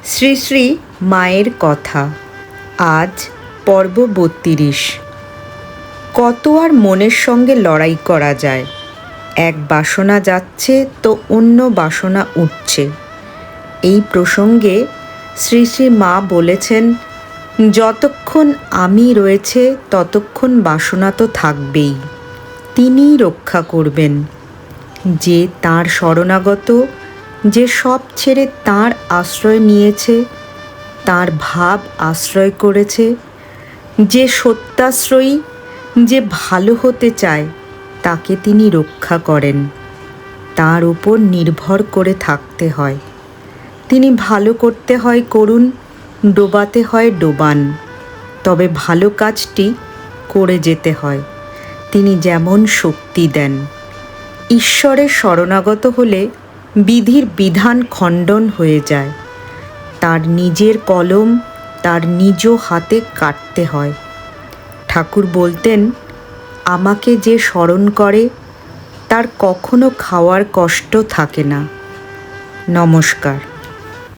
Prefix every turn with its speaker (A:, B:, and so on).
A: শ্রী শ্রী মায়ের কথা। আজ পর্ব ৩২। কত আর মনের সঙ্গে লড়াই করা যায়। এক বাসনা যাচ্ছে তো অন্য বাসনা উঠছে। এই প্রসঙ্গে শ্রী শ্রী মা বলেছেন, যতক্ষণ আমি রয়েছে ততক্ষণ বাসনা তো থাকবেই, তিনিই রক্ষা করবেন। যে তাঁর শরণাগত, যে সব ছেড়ে তাঁর আশ্রয় নিয়েছে, তাঁর ভাব আশ্রয় করেছে, যে সত্যাশ্রয়ী, যে ভালো হতে চায়, তাকে তিনি রক্ষা করেন। তার উপর নির্ভর করে থাকতে হয়। তিনি ভালো করতে হয় করুন, ডোবাতে হয় ডোবান, তবে ভালো কাজটি করে যেতে হয়। তিনি যেমন শক্তি দেন। ঈশ্বরের শরণাগত হলে বিধির বিধান খণ্ডন হয়ে যায়। তার নিজের কলম তার নিজ হাতে কাটতে হয়। ঠাকুর বলতেন, আমাকে যে স্মরণ করে তার কখনো খাওয়ার কষ্ট থাকে না। নমস্কার।